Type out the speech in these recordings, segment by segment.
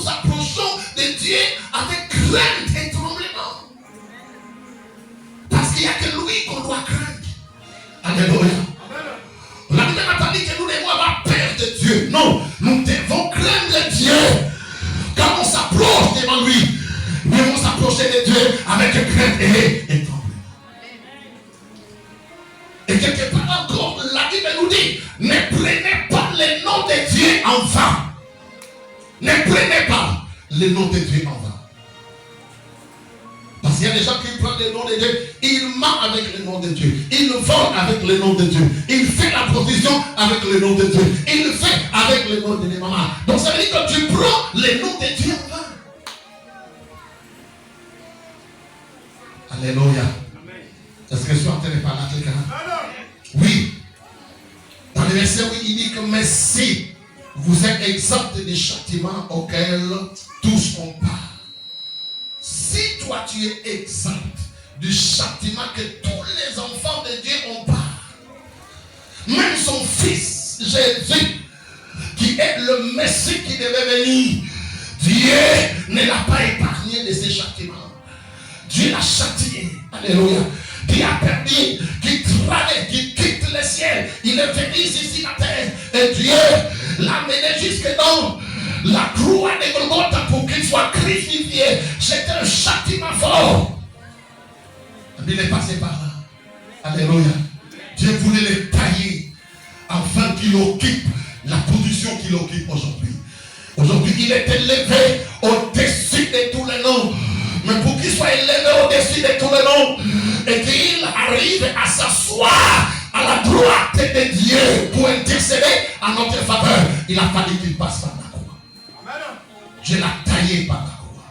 nous approchons de Dieu avec crainte et tremblement. Parce qu'il n'y a que lui qu'on doit craindre. Alléluia. La Bible n'a pas dit que nous devons avoir peur de Dieu. Non, nous devons craindre Dieu. Quand on s'approche devant lui, nous devons s'approcher de Dieu avec crainte et tremblement. Et quelque part encore, la Bible nous dit, ne prenez pas le nom de Dieu en vain. Ne prenez pas le nom de Dieu en vain. Parce qu'il y a des gens qui prennent le nom de Dieu, ils mentent avec le nom de Dieu, ils volent avec le nom de Dieu, ils font la provision avec le nom de Dieu, ils le font avec le nom de Dieu. Donc ça veut dire que tu prends le nom de Dieu en vain. Alléluia. Est-ce que je suis en train de parler à quelqu'un? Oui. Dans le verset, oui, il dit que mais si vous êtes exempt des châtiments auxquels tous ont part. Si toi tu es exempt du châtiment que tous les enfants de Dieu ont part, même son fils Jésus, qui est le Messie qui devait venir, Dieu ne l'a pas épargné de ses châtiments. Dieu l'a châtié. Alléluia. Qui a perdu, qui travaille, qui quitte le ciel. Il est venu ici la terre. Et Dieu l'a mené jusque dans la croix de Golgotha pour qu'il soit crucifié. C'était un châtiment fort. Il est passé par là. Alléluia. Dieu voulait le tailler afin qu'il occupe la position qu'il occupe aujourd'hui. Aujourd'hui, il est élevé au-dessus de tous les noms. Mais pour qu'il soit élevé au-dessus de tous les noms et qu'il arrive à s'asseoir à la droite de Dieu pour intercéder en notre faveur, il a fallu qu'il passe par la croix. Dieu l'a taillé par la croix.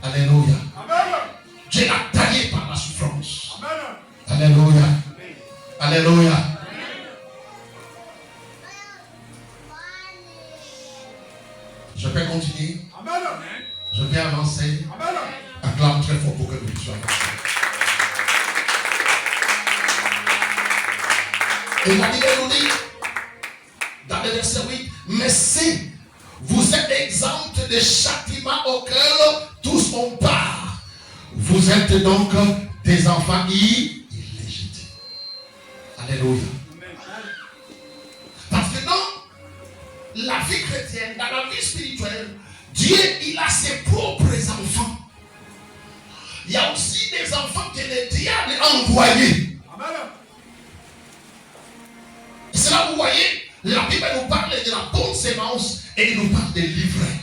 Alléluia. Dieu l'a taillé par la souffrance. Alléluia. Alléluia. Je peux continuer? Je vais avancer. Acclame très fort pour que nous puissions avancer. Et la Bible nous dit, dans le verset 8, mais si vous êtes exempt des châtiments auxquels tous ont part, vous êtes donc des enfants illégitimes. Alléluia. Parce que dans la vie chrétienne, dans la vie spirituelle, Dieu, il a ses propres enfants. Il y a aussi des enfants que le diable a envoyés. Et c'est là où vous voyez, la Bible nous parle de la bonne sémence et il nous parle des livrets.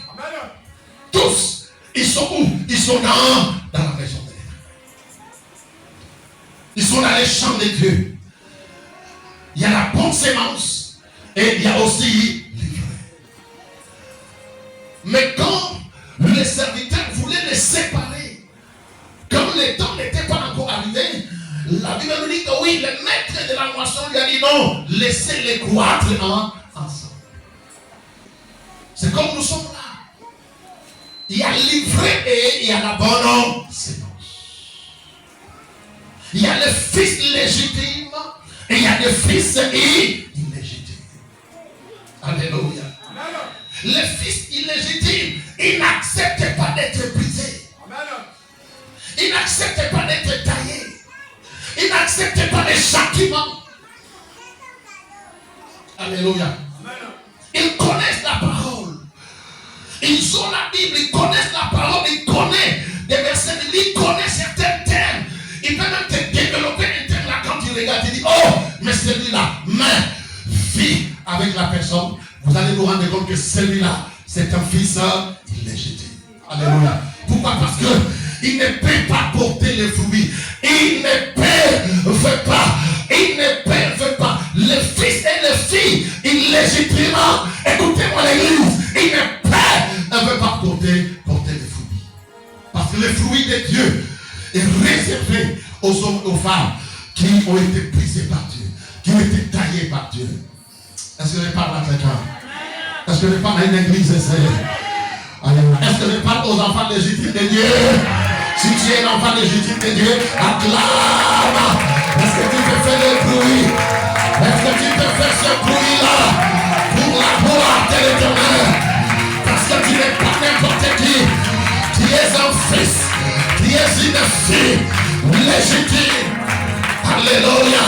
Tous, ils sont où? Ils sont dans la maison de l'Éternel. Ils sont dans les champs de Dieu. Il y a la bonne sémence et il y a aussi l'ivraie. Mais quand les serviteurs voulaient les séparer, quand le temps n'était pas encore arrivé, la Bible nous dit que oui, le maître de la moisson lui a dit non, laissez-les croître ensemble. C'est comme nous sommes là. Il y a l'ivraie et il y a la bonne sémence. Il y a le fils légitime et il y a le fils illégitime. Alléluia. Le fils illégitime, il n'accepte pas d'être brisé. Il n'accepte pas d'être taillé. Il n'accepte pas les châtiments. Alléluia. Ils connaissent la parole. Ils ont la Bible, ils connaissent la parole, ils connaissent des versets, ils connaissent certains termes. Il peut même te développer un terme là quand tu regardes, tu dis, oh, mais celui-là, mais vit avec la personne. Vous allez vous rendre compte que celui-là, c'est un fils illégitime. Alléluia. Pourquoi? Parce que il ne peut pas porter les fruits. Il ne peut pas. Il ne peut pas. Le fils et les filles illégitimement, écoutez-moi l'église, il ne peut pas porter les fruits. Parce que le fruit de Dieu est réservé aux hommes et aux femmes qui ont été brisés par Dieu, qui ont été taillés par Dieu. Est-ce que je parle à quelqu'un? Est-ce que je parle à une église? Est-ce que je parle aux enfants légitimes de Dieu? Si tu es un enfant légitime de Dieu, acclame. Est-ce que tu peux faire le bruit? Est-ce que tu peux faire ce bruit-là pour la gloire de l'Éternel? Parce que tu n'es pas choisi des filles légitimes. Alléluia.